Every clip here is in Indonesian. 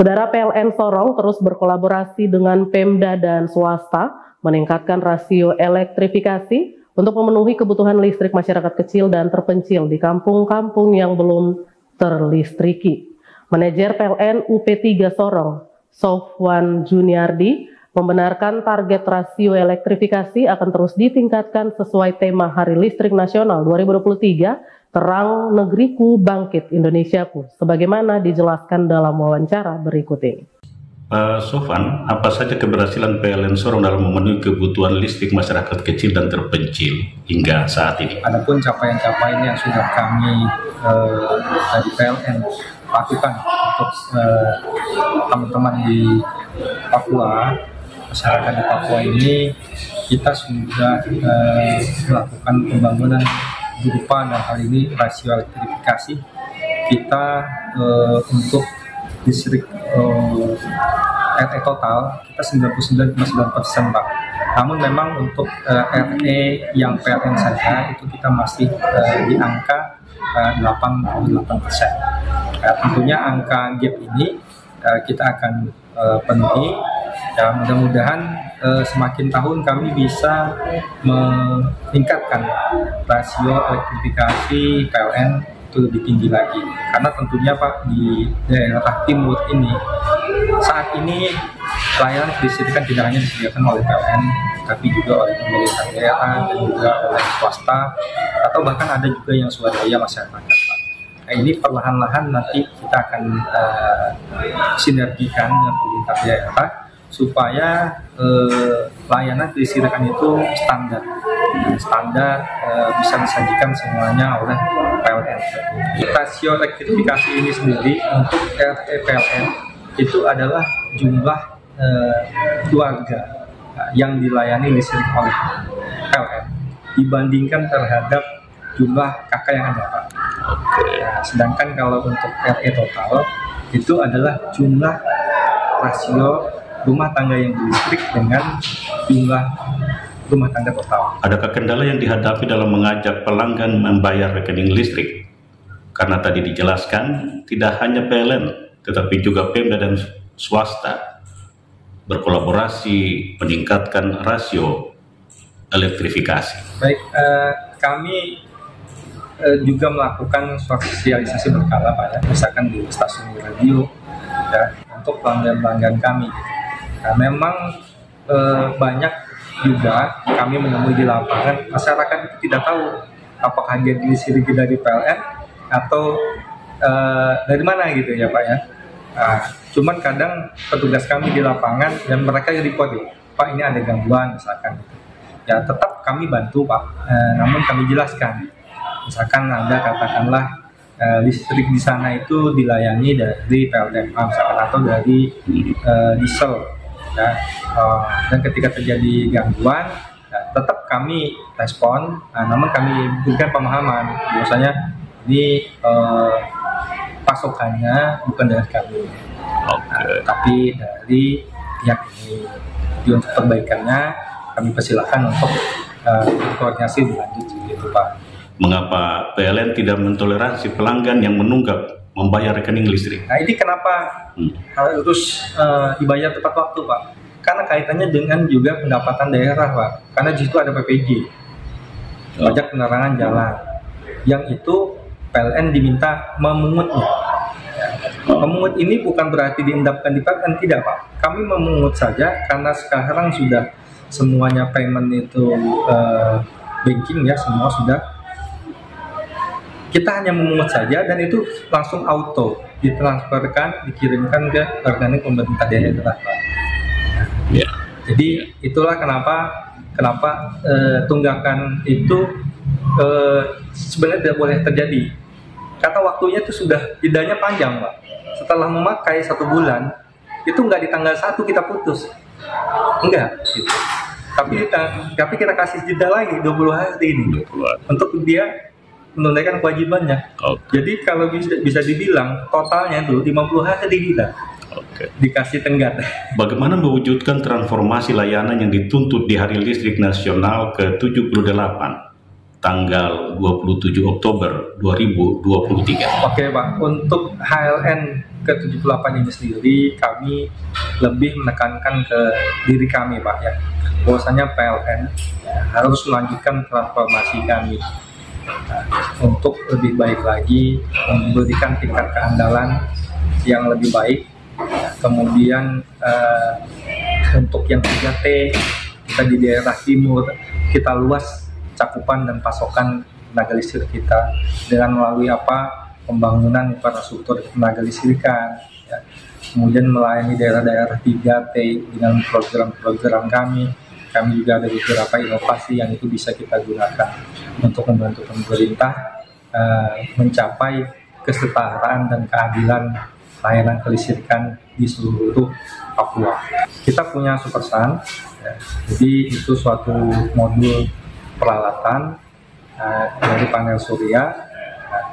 Saudara, PLN Sorong terus berkolaborasi dengan Pemda dan swasta meningkatkan rasio elektrifikasi untuk memenuhi kebutuhan listrik masyarakat kecil dan terpencil di kampung-kampung yang belum terlistriki. Manajer PLN UP3 Sorong, Sofwan Juniardi, membenarkan target rasio elektrifikasi akan terus ditingkatkan sesuai tema Hari Listrik Nasional 2023, Terang Negeriku Bangkit Indonesiaku, sebagaimana dijelaskan dalam wawancara berikut ini. Pak Sofwan, apa saja keberhasilan PLN Sorong dalam memenuhi kebutuhan listrik masyarakat kecil dan terpencil hingga saat ini? Adapun capaian-capaian yang sudah kami dari PLN lakukan untuk teman-teman di Papua, masyarakat di Papua ini, kita sudah melakukan pembangunan berupa dan hal ini rasio elektrifikasi kita untuk listrik RE total kita 99,9%, Pak. Namun memang untuk RE yang PLN saja itu kita masih di angka 88%. Tentunya angka gap ini kita akan penuhi. Ya, mudah-mudahan semakin tahun kami bisa meningkatkan rasio elektrifikasi PLN itu lebih tinggi lagi. Karena tentunya Pak, di daerah timur ini saat ini layanan listrikan tidak hanya disediakan oleh PLN, tapi juga oleh pemerintah daerah dan juga oleh swasta, atau bahkan ada juga yang swadaya masyarakat. Nah, ini perlahan-lahan nanti kita akan sinergikan dengan pemerintah daerah supaya layanan listrikan itu standar bisa disajikan semuanya oleh PLN. Rasio elektrifikasi ini sendiri untuk RE PLN itu adalah jumlah keluarga yang dilayani listrik oleh PLN dibandingkan terhadap jumlah kakak yang ada, Pak. Nah, sedangkan kalau untuk RE total itu adalah jumlah rasio rumah tangga yang listrik dengan jumlah rumah tangga total. Adakah kendala yang dihadapi dalam mengajak pelanggan membayar rekening listrik? Karena tadi dijelaskan tidak hanya PLN, tetapi juga Pemda dan swasta berkolaborasi meningkatkan rasio elektrifikasi. Baik, kami juga melakukan sosialisasi berkala, Pak, ya, misalkan di stasiun radio, ya, untuk pelanggan-pelanggan kami. Nah, memang banyak juga kami menemui di lapangan masyarakat itu tidak tahu apakah dia dilisiriki dari PLN atau dari mana gitu ya, Pak, ya. Nah, cuman kadang petugas kami di lapangan dan mereka report, Pak, ini ada gangguan misalkan. Ya tetap kami bantu, Pak. Namun kami jelaskan, misalkan ada katakanlah listrik di sana itu dilayani dari PLN misalkan atau dari diesel. Ya, dan ketika terjadi gangguan, ya, tetap kami respon, namun kami berikan pemahaman bahwasanya ini pasokannya bukan dari kami, tapi dari pihak ini. Jadi untuk perbaikannya kami persilahkan untuk koordinasi berlanjut, gitu, Pak. Mengapa PLN tidak mentoleransi pelanggan yang menunggak membayar rekening listrik? Nah, ini kenapa harus dibayar tepat waktu, Pak? Karena kaitannya dengan juga pendapatan daerah, Pak. Karena di situ ada PPJ, pajak penerangan jalan, yang itu PLN diminta memungutnya. Memungut ini bukan berarti diendapkan di PLN, tidak, Pak. Kami memungut saja karena sekarang sudah semuanya payment itu banking, ya, semua sudah. Kita hanya memungut saja dan itu langsung auto ditransferkan, dikirimkan ke rekening pemerintah daerah. Ya. Jadi itulah kenapa tunggakan itu sebenarnya tidak boleh terjadi. Kata waktunya itu sudah jedanya panjang, Pak. Setelah memakai 1 bulan itu nggak di tanggal 1 kita putus, enggak. Gitu. Tapi kita kasih jeda lagi 20 hari ini untuk dia menunaikan kewajibannya. Jadi kalau bisa dibilang totalnya itu 50 hari kita dikasih tenggat. Bagaimana mewujudkan transformasi layanan yang dituntut di Hari Listrik Nasional ke-78 tanggal 27 Oktober 2023? Oke, Pak, untuk HLN ke-78 ini sendiri kami lebih menekankan ke diri kami Pak ya, bahwasanya PLN harus melanjutkan transformasi kami untuk lebih baik lagi, memberikan tingkat keandalan yang lebih baik. Kemudian untuk yang 3T, kita di daerah timur, kita luas cakupan dan pasokan tenaga listrik kita dengan melalui pembangunan infrastruktur tenaga listrikan ya. Kemudian melayani daerah-daerah 3T dengan program-program kami juga ada beberapa inovasi yang itu bisa kita gunakan untuk membantu pemerintah mencapai kesetaraan dan keadilan layanan kelistrikan di seluruh Papua. Kita punya SuperSun, ya, jadi itu suatu modul peralatan dari panel surya.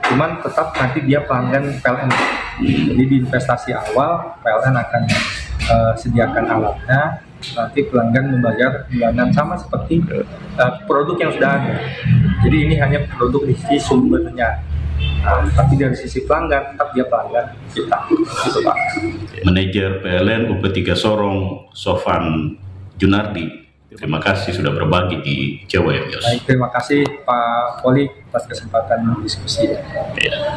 Cuman tetap nanti dia pelanggan PLN. Jadi di investasi awal PLN akan sediakan alatnya, nanti pelanggan membayar bulanan sama seperti produk yang sudah ada. Jadi ini hanya produk di sisi sumbernya. Tapi dari sisi pelanggan tetap dia pelanggan kita. Gitu Pak. Manajer PLN UP3 Sorong, Sofan Junardi, terima kasih sudah berbagi di Jawa News. Baik, terima kasih Pak Poli atas kesempatan diskusi. Ya.